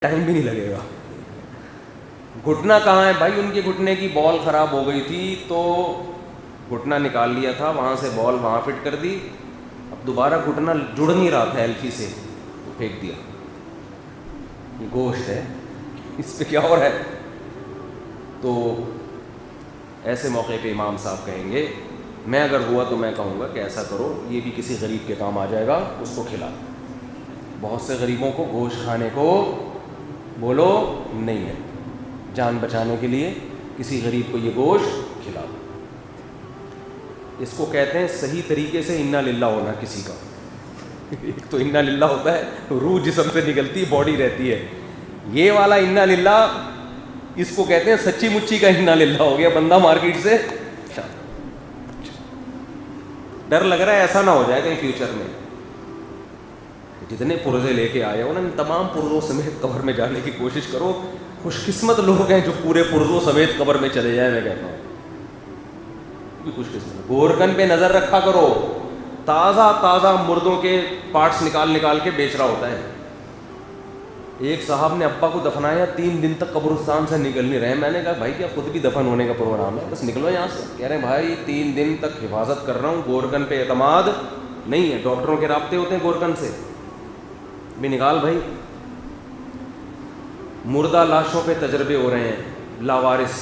Time بھی نہیں لگے گا. گھٹنا کہاں ہے بھائی؟ ان کے گھٹنے کی بال خراب ہو گئی تھی تو گھٹنا نکال لیا تھا, وہاں سے بال وہاں فٹ کر دی, اب دوبارہ گھٹنا جڑ نہیں رہا تھا ایلفی سے, تو پھینک دیا. یہ گوشت ہے, اس پہ کیا ہو رہا ہے؟ تو ایسے موقع پہ امام صاحب کہیں گے, میں اگر ہوا تو میں کہوں گا کہ ایسا کرو, یہ بھی کسی غریب کے کام آ جائے گا, اس کو کھلا. بہت سے غریبوں کو گوشت کھانے کو بولو نہیں ہے, جان بچانے کے لیے کسی غریب کو یہ گوشت کھلاؤ. اس کو کہتے ہیں صحیح طریقے سے انا للہ ہونا کسی کا. ایک تو انا للہ ہوتا ہے, روح جسم سے نکلتی, باڈی رہتی ہے. یہ والا انا للہ, اس کو کہتے ہیں سچی مچی کا انا للہ ہو گیا. بندہ مارکیٹ سے ڈر لگ رہا ہے ایسا نہ ہو جائے کہیں فیوچر میں. جتنے پرزے لے کے آئے ہو نا, تمام پرزوں سمیت قبر میں جانے کی کوشش کرو. خوش قسمت لوگ ہیں جو پورے پرزوں سمیت قبر میں چلے جائیں. میں کہتا ہوں خوش قسمت. گورکن پہ نظر رکھا کرو, تازہ تازہ مردوں کے پارٹس نکال کے بیچ رہا ہوتا ہے. ایک صاحب نے ابا کو دفنایا, 3 دن تک قبرستان سے نکل نہیں رہے. میں نے کہا بھائی کیا خود بھی دفن ہونے کا پروگرام ہے؟ بس نکلو یہاں سے. کہہ رہے ہیں بھائی 3 دن تک حفاظت کر رہا ہوں, گورکن پہ اعتماد نہیں ہے. ڈاکٹروں کے رابطے ہوتے ہیں گورکن سے بھی. نکال بھائی. مردہ لاشوں پہ تجربے ہو رہے ہیں, لاوارث.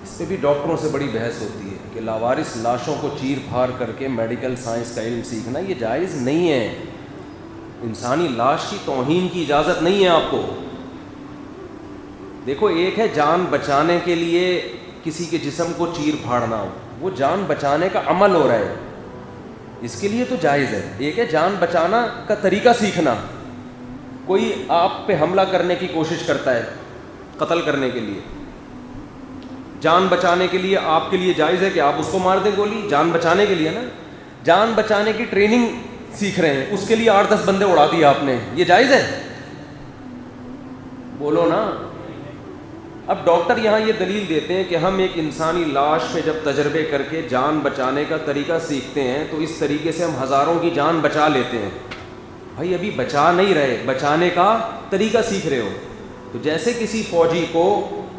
اس پہ بھی ڈاکٹروں سے بڑی بحث ہوتی ہے کہ لاوارث لاشوں کو چیر پھاڑ کر کے میڈیکل سائنس کا علم سیکھنا یہ جائز نہیں ہے. انسانی لاش کی توہین کی اجازت نہیں ہے آپ کو. دیکھو, ایک ہے جان بچانے کے لیے کسی کے جسم کو چیر پھاڑنا, وہ جان بچانے کا عمل ہو رہا ہے, اس کے لیے تو جائز ہے. ایک ہے جان بچانا کا طریقہ سیکھنا. کوئی آپ پہ حملہ کرنے کی کوشش کرتا ہے, قتل کرنے کے لیے, جان بچانے کے لیے آپ کے لیے جائز ہے کہ آپ اس کو مار دیں گولی, جان بچانے کے لیے نا. جان بچانے کی ٹریننگ سیکھ رہے ہیں, اس کے لیے 8-10 بندے اڑا دیے آپ نے, یہ جائز ہے؟ بولو نا. اب ڈاکٹر یہاں یہ دلیل دیتے ہیں کہ ہم ایک انسانی لاش میں جب تجربے کر کے جان بچانے کا طریقہ سیکھتے ہیں تو اس طریقے سے ہم ہزاروں کی جان بچا لیتے ہیں. بھائی ابھی بچا نہیں رہے, بچانے کا طریقہ سیکھ رہے ہو. تو جیسے کسی فوجی کو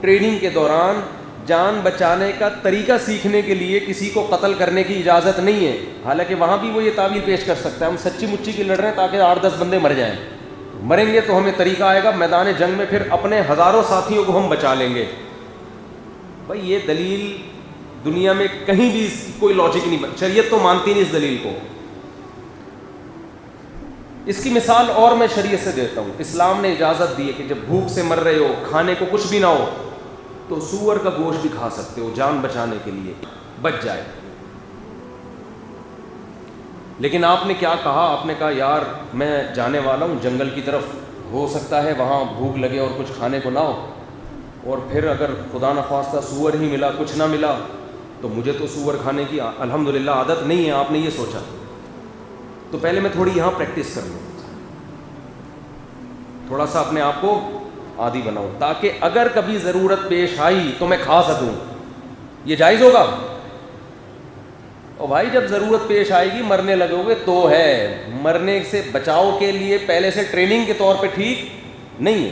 ٹریننگ کے دوران جان بچانے کا طریقہ سیکھنے کے لیے کسی کو قتل کرنے کی اجازت نہیں ہے, حالانکہ وہاں بھی وہ یہ تعبیر پیش کر سکتا ہے ہم سچی مچی کی لڑ رہے ہیں تاکہ 8-10 بندے مر جائیں. مریں گے تو ہمیں طریقہ آئے گا میدان جنگ میں, پھر اپنے ہزاروں ساتھیوں کو ہم بچا لیں گے. بھائی یہ دلیل دنیا میں کہیں بھی کوئی لاجک نہیں, شریعت تو مانتی نہیں اس دلیل کو. اس کی مثال اور میں شریعت سے دیتا ہوں. اسلام نے اجازت دی ہے کہ جب بھوک سے مر رہے ہو, کھانے کو کچھ بھی نہ ہو, تو سور کا گوشت بھی کھا سکتے ہو جان بچانے کے لیے, بچ جائے. لیکن آپ نے کیا کہا؟ آپ نے کہا یار میں جانے والا ہوں جنگل کی طرف, ہو سکتا ہے وہاں بھوک لگے اور کچھ کھانے کو نہ ہو, اور پھر اگر خدا نخواستہ سور ہی ملا, کچھ نہ ملا, تو مجھے تو سور کھانے کی الحمدللہ عادت نہیں ہے. آپ نے یہ سوچا تو پہلے میں تھوڑی یہاں پریکٹس کر لوں, تھوڑا سا اپنے آپ کو عادی بناؤں, تاکہ اگر کبھی ضرورت پیش آئی تو میں کھا سکوں. یہ جائز ہوگا؟ اور بھائی جب ضرورت پیش آئے گی مرنے لگو گے تو ہے, مرنے سے بچاؤ کے لیے پہلے سے ٹریننگ کے طور پہ ٹھیک نہیں ہے.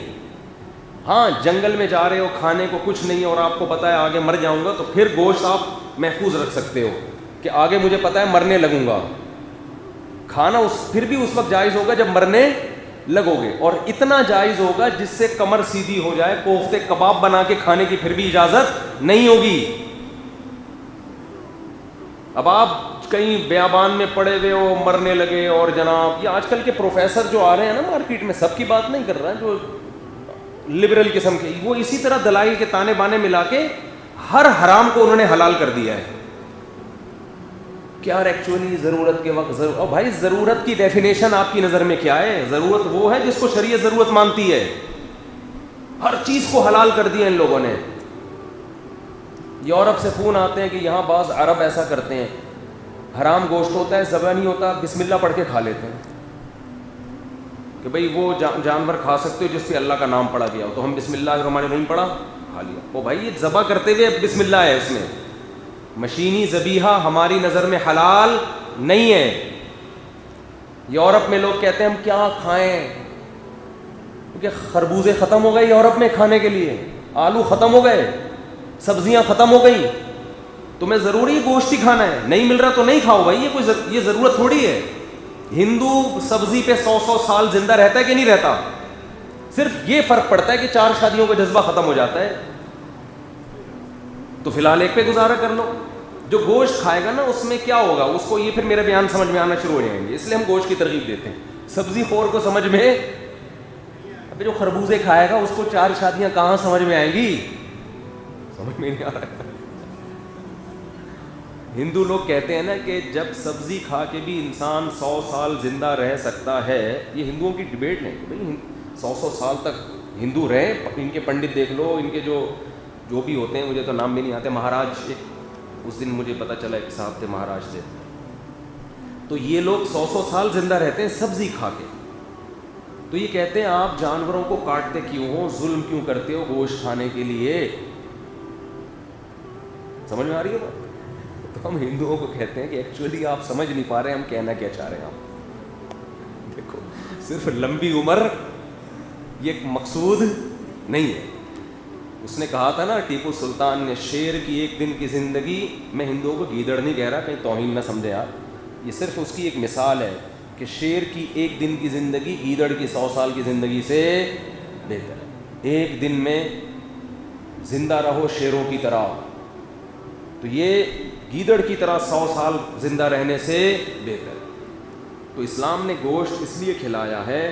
ہاں جنگل میں جا رہے ہو, کھانے کو کچھ نہیں اور آپ کو پتہ ہے آگے مر جاؤں گا, تو پھر گوشت آپ محفوظ رکھ سکتے ہو کہ آگے مجھے پتہ ہے مرنے لگوں گا. کھانا پھر بھی اس وقت جائز ہوگا جب مرنے لگو گے, اور اتنا جائز ہوگا جس سے کمر سیدھی ہو جائے. کوفتے کباب بنا کے کھانے کی پھر بھی اجازت نہیں ہوگی. اب آپ کہیں بیابان میں پڑے ہوئے ہو, مرنے لگے, اور جناب یہ آج کل کے پروفیسر جو آ رہے ہیں نا مارکیٹ میں, سب کی بات نہیں کر رہا ہے, جو لبرل قسم کے, وہ اسی طرح دلائل کے تانے بانے ملا کے ہر حرام کو انہوں نے حلال کر دیا ہے. کیا ایکچولی ضرورت کے وقت اور بھائی ضرورت کی ڈیفینیشن آپ کی نظر میں کیا ہے؟ ضرورت وہ ہے جس کو شریعت ضرورت مانتی ہے. ہر چیز کو حلال کر دیا ان لوگوں نے. یورپ سے فون آتے ہیں کہ یہاں بعض عرب ایسا کرتے ہیں, حرام گوشت ہوتا ہے, ذبح نہیں ہوتا, بسم اللہ پڑھ کے کھا لیتے ہیں کہ بھئی وہ جانور کھا سکتے ہو جس پہ اللہ کا نام پڑھا گیا ہو, تو ہم بسم اللہ الرحمن الرحیم پڑھا, کھا لیا. وہ بھائی یہ ذبح کرتے ہوئے بسم اللہ ہے اس میں. مشینی ذبیحہ ہماری نظر میں حلال نہیں ہے. یورپ میں لوگ کہتے ہیں ہم کیا کھائیں, کیونکہ خربوزے ختم ہو گئے یورپ میں کھانے کے لیے, آلو ختم ہو گئے, سبزیاں ختم ہو گئی, تمہیں ضروری گوشت ہی کھانا ہے, نہیں مل رہا تو نہیں کھاؤ بھائی, یہ ضرورت تھوڑی ہے. ہندو سبزی پہ 100 سال زندہ رہتا ہے کہ نہیں رہتا؟ صرف یہ فرق پڑتا ہے کہ 4 شادیوں کا جذبہ ختم ہو جاتا ہے, تو فی الحال ایک پہ گزارا کر لو. جو گوشت کھائے گا نا اس میں کیا ہوگا, اس کو یہ پھر میرے بیان سمجھ میں آنا شروع ہو جائیں گے, اس لیے ہم گوشت کی ترغیب دیتے ہیں. سبزی خور کو سمجھ میں, ابھی جو خربوزے کھائے گا اس کو 4 شادیاں کہاں سمجھ میں آئیں گی, سمجھ میں نہیں آ رہا ہے. ہندو لوگ کہتے ہیں نا کہ جب سبزی کھا کے بھی انسان 100 سال زندہ رہ سکتا ہے, یہ ہندوؤں کی ڈبیٹ ہے کہ بھائی 100 سال تک ہندو رہے. ان کے پنڈت دیکھ لو, ان کے جو بھی ہوتے ہیں, مجھے تو نام بھی نہیں آتے. مہاراج, اس دن مجھے پتہ چلا ایک صاحب تھے مہاراج تھے, تو یہ لوگ 100 سال زندہ رہتے ہیں سبزی کھا کے. تو یہ کہتے ہیں آپ جانوروں کو کاٹتے کیوں ہو, ظلم کیوں کرتے ہو گوشت کھانے کے لیے. سمجھ میں آ رہی ہے بات؟ تو ہم ہندوؤں کو کہتے ہیں کہ ایکچولی آپ سمجھ نہیں پا رہے ہم کہنا کیا چاہ رہے ہیں. آپ دیکھو, صرف لمبی عمر یہ ایک مقصود نہیں ہے. اس نے کہا تھا نا ٹیپو سلطان نے, شیر کی ایک دن کی زندگی, میں ہندوؤں کو گیدڑ نہیں کہہ رہا, کہیں توہین نہ سمجھے آپ, یہ صرف اس کی ایک مثال ہے کہ شیر کی ایک دن کی زندگی گیدڑ کی 100 سال کی زندگی سے بہتر ہے. ایک دن میں زندہ رہو شیروں کی طرح, تو یہ گیدڑ کی طرح 100 سال زندہ رہنے سے بہتر ہے. تو اسلام نے گوشت اس لیے کھلایا ہے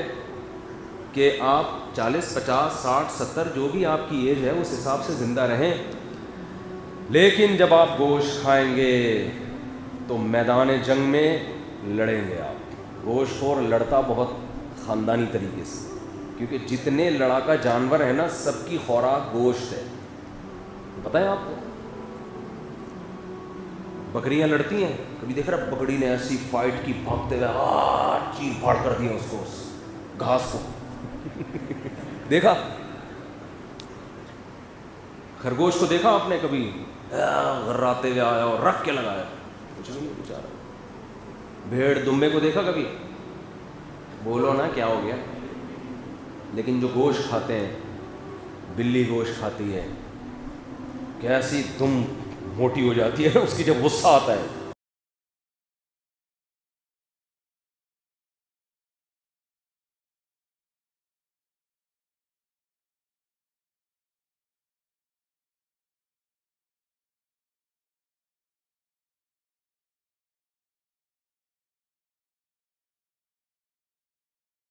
کہ آپ 40, 50, 60, 70 جو بھی آپ کی ایج ہے اس حساب سے زندہ رہیں. لیکن جب آپ گوشت کھائیں گے تو میدان جنگ میں لڑیں گے آپ. گوشت خور لڑتا بہت خاندانی طریقے سے, کیونکہ جتنے لڑاکا جانور ہیں نا سب کی خوراک گوشت ہے. پتہ ہے آپ کو, بکریاں لڑتی ہیں, کبھی دیکھ رہا بکری نے ایسی فائٹ کی, بھاگتے ہوئے چیر پھاڑ کر دیا اس کو, اس گھاس کو دیکھا؟ خرگوش کو دیکھا آپ نے کبھی غراتے ہوئے آیا اور رکھ کے لگایا؟ کچھ نہیں بیچارہ. بھیڑ دمبے کو دیکھا کبھی؟ بولو نا کیا ہو گیا. لیکن جو گوشت کھاتے ہیں, بلی گوشت کھاتی ہے, کیسی دم موٹی ہو جاتی ہے اس کی جب غصہ آتا ہے,